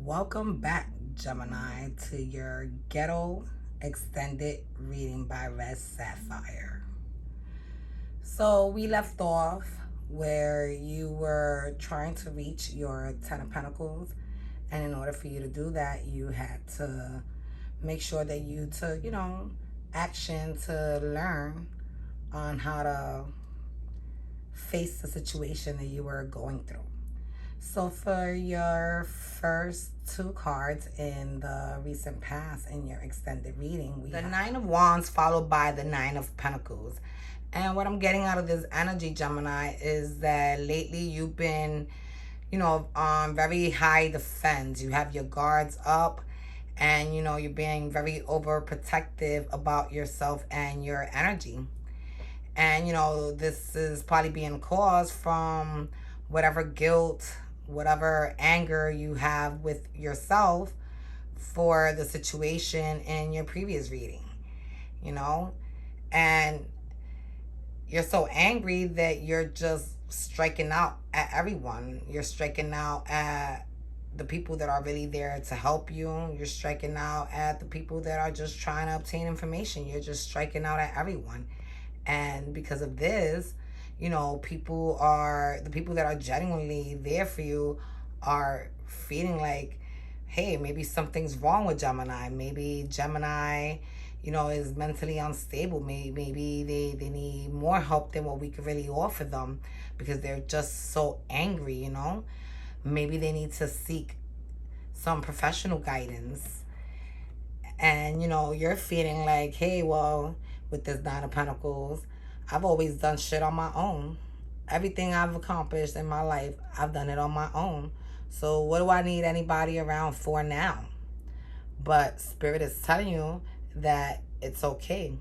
Welcome back, Gemini, to your Ghetto extended reading by Red Sapphire. So we left off where you were trying to reach your Ten of Pentacles, and in order for you to do that, you had to make sure that you took, action to learn on how to face the situation that you were going through. So for your first two cards in the recent past in your extended reading, we have the Nine of Wands followed by the Nine of Pentacles. And what I'm getting out of this energy, Gemini, is that lately you've been, on very high defense. You have your guards up, and, you're being very overprotective about yourself and your energy. And, this is probably being caused from whatever guilt, whatever anger you have with yourself for the situation in your previous reading, and you're so angry that you're just striking out at everyone. You're striking out at the people that are really there to help you. You're striking out at the people that are just trying to obtain information. You're just striking out at everyone. And because of this, the people that are genuinely there for you are feeling like, hey, maybe something's wrong with Gemini. Maybe Gemini, is mentally unstable. Maybe they need more help than what we could really offer them because they're just so angry, Maybe they need to seek some professional guidance. And, you're feeling like, hey, well, with this Nine of Pentacles, I've always done shit on my own. Everything I've accomplished in my life, I've done it on my own. So what do I need anybody around for now? But Spirit is telling you that it's okay.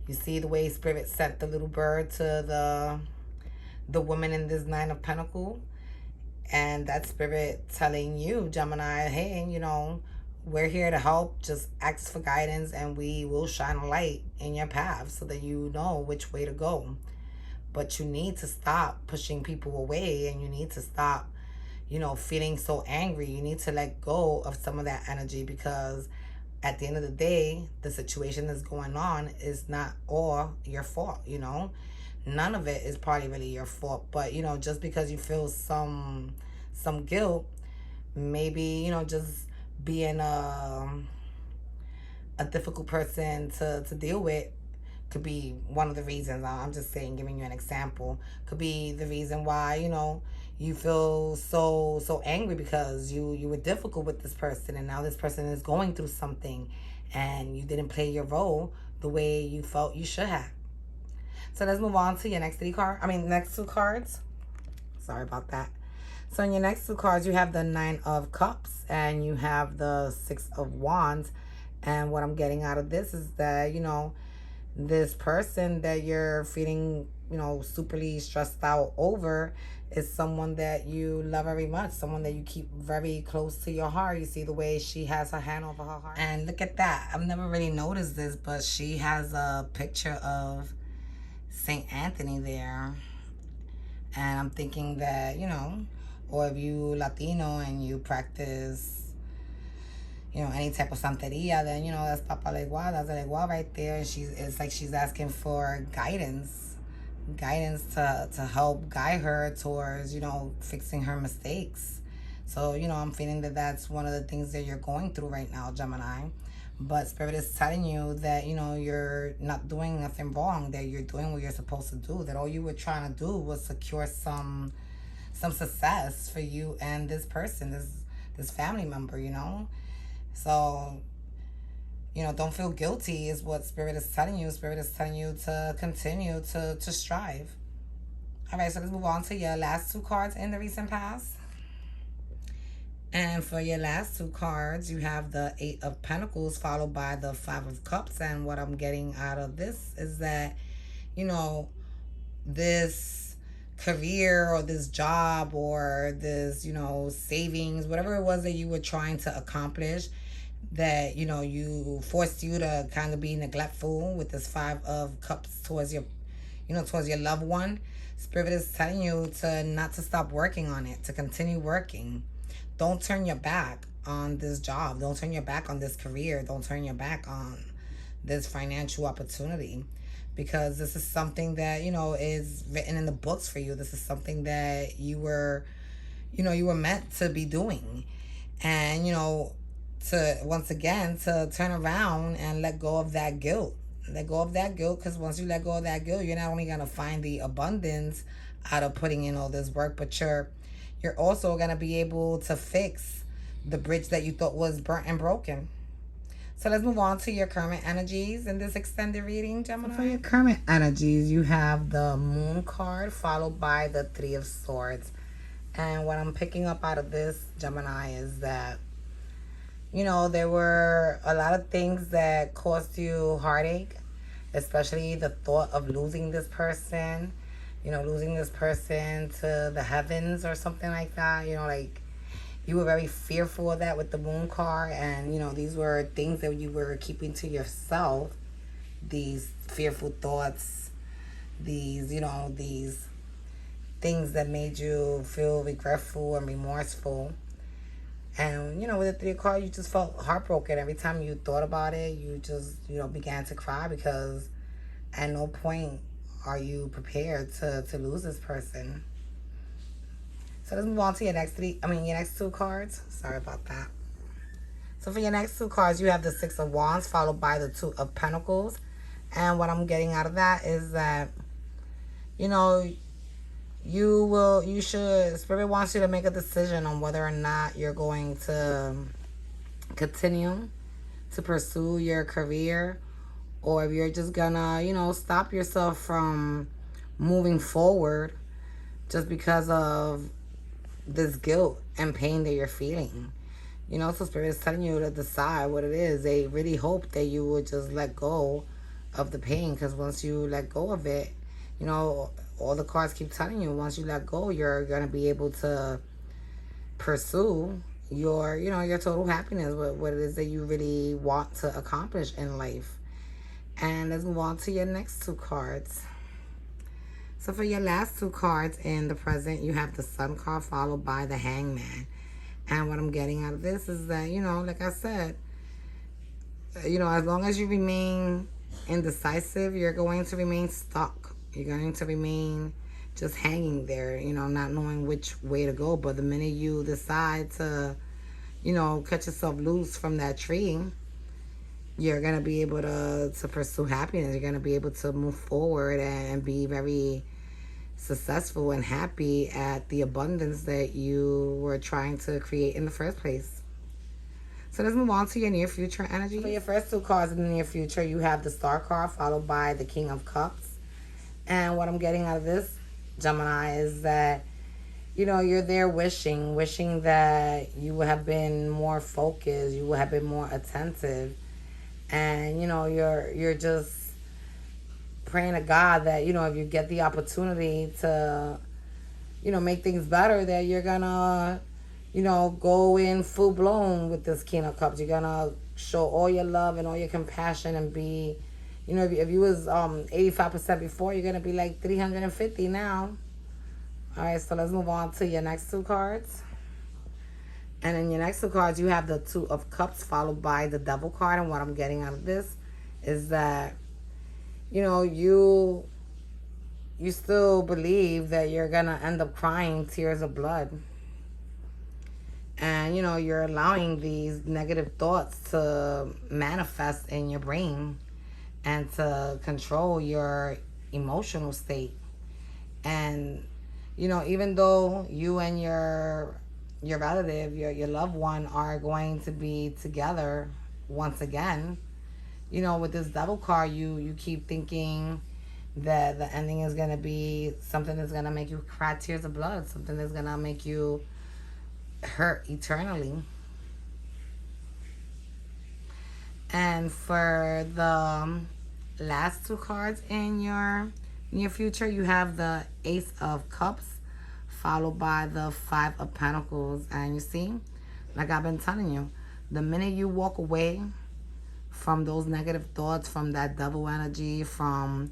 You see the way Spirit sent the little bird to the woman in this Nine of Pentacles? And that Spirit telling you, Gemini, hey, we're here to help. Just ask for guidance and we will shine a light in your path so that you know which way to go. But you need to stop pushing people away, and you need to stop, feeling so angry. You need to let go of some of that energy, because at the end of the day, the situation that's going on is not all your fault, None of it is probably really your fault. But, just because you feel some guilt, maybe, just being a difficult person to deal with could be one of the reasons. I'm just saying, giving you an example, could be the reason why, you feel so angry, because you were difficult with this person, and now this person is going through something and you didn't play your role the way you felt you should have. So let's move on to your next next two cards. Sorry about that. So in your next two cards, you have the Nine of Cups and you have the Six of Wands. And what I'm getting out of this is that, this person that you're feeling, superly stressed out over is someone that you love very much, someone that you keep very close to your heart. You see the way she has her hand over her heart. And look at that. I've never really noticed this, but she has a picture of St. Anthony there. And I'm thinking that, or if you Latino and you practice, any type of santeria, then, that's Papa Legua, that's a Legua right there. And it's like she's asking for guidance to help guide her towards, fixing her mistakes. So, I'm feeling that that's one of the things that you're going through right now, Gemini. But Spirit is telling you that, you're not doing nothing wrong, that you're doing what you're supposed to do, that all you were trying to do was secure some success for you and this person, this family member, So, don't feel guilty is what Spirit is telling you. Spirit is telling you to continue to strive. All right, so let's move on to your last two cards in the recent past. And for your last two cards, you have the Eight of Pentacles followed by the Five of Cups. And what I'm getting out of this is that, this career or this job or this, savings, whatever it was that you were trying to accomplish, that, you forced you to kind of be neglectful with this Five of Cups towards your, towards your loved one. Spirit is telling you not to stop working on it, to continue working. Don't turn your back on this job. Don't turn your back on this career. Don't turn your back on this financial opportunity, because this is something that, is written in the books for you. This is something that you were meant to be doing. And, to once again, to turn around and let go of that guilt. Let go of that guilt, because once you let go of that guilt, you're not only going to find the abundance out of putting in all this work, but you're also going to be able to fix the bridge that you thought was burnt and broken. So let's move on to your current energies in this extended reading, Gemini. So for your current energies, you have the Moon card followed by the Three of Swords. And what I'm picking up out of this, Gemini, is that, there were a lot of things that caused you heartache, especially the thought of losing this person, losing this person to the heavens or something like that. Like, you were very fearful of that with the Moon card. And, these were things that you were keeping to yourself. These fearful thoughts, these things that made you feel regretful and remorseful. And, with the Three of Cards, you just felt heartbroken. Every time you thought about it, you just, began to cry, because at no point are you prepared to lose this person. So let's move on to your next two cards. Sorry about that. So for your next two cards, you have the Six of Wands followed by the Two of Pentacles. And what I'm getting out of that is that, Spirit wants you to make a decision on whether or not you're going to continue to pursue your career, or if you're just gonna, stop yourself from moving forward just because of this guilt and pain that you're feeling. So Spirit is telling you to decide what it is. They really hope that you would just let go of the pain, because once you let go of it, all the cards keep telling you, once you let go, you're going to be able to pursue your total happiness, what it is that you really want to accomplish in life. And let's move on to your next two cards. So for your last two cards in the present, you have the Sun card followed by the Hangman. And what I'm getting out of this is that, like I said, as long as you remain indecisive, you're going to remain stuck. You're going to remain just hanging there, not knowing which way to go. But the minute you decide to, cut yourself loose from that tree, you're going to be able to pursue happiness. You're going to be able to move forward and be very successful and happy at the abundance that you were trying to create in the first place. So let's move on to your near future energy. For your first two cards in the near future, you have the Star card followed by the King of Cups. And what I'm getting out of this, Gemini, is that, you're there wishing that you would have been more focused, you would have been more attentive. And, you're just praying to God that, if you get the opportunity to, make things better, that you're gonna, go in full blown with this King of Cups. You're gonna show all your love and all your compassion and be, if you was 85% before, you're gonna be like 350 now. All right, so let's move on to your next two cards. And in your next two cards, you have the Two of Cups followed by the Devil card. And what I'm getting out of this is that, you still believe that you're gonna end up crying tears of blood. And, you're allowing these negative thoughts to manifest in your brain and to control your emotional state. And, even though you and your relative, your loved one are going to be together once again, with this Devil card, you keep thinking that the ending is going to be something that's going to make you cry tears of blood, something that's going to make you hurt eternally. And for the last two cards in your near future, you have the Ace of Cups followed by the Five of Pentacles. And you see, like I've been telling you, the minute you walk away from those negative thoughts, from that devil energy, from,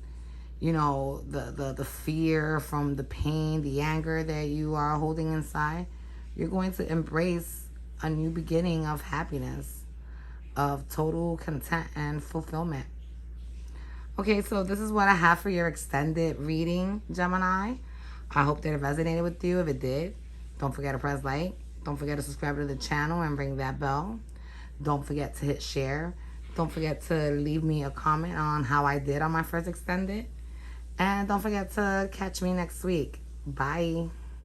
the fear, from the pain, the anger that you are holding inside, you're going to embrace a new beginning of happiness, of total content and fulfillment. Okay, so this is what I have for your extended reading, Gemini. I hope that it resonated with you. If it did, don't forget to press like. Don't forget to subscribe to the channel and ring that bell. Don't forget to hit share. Don't forget to leave me a comment on how I did on my first extended. And don't forget to catch me next week. Bye.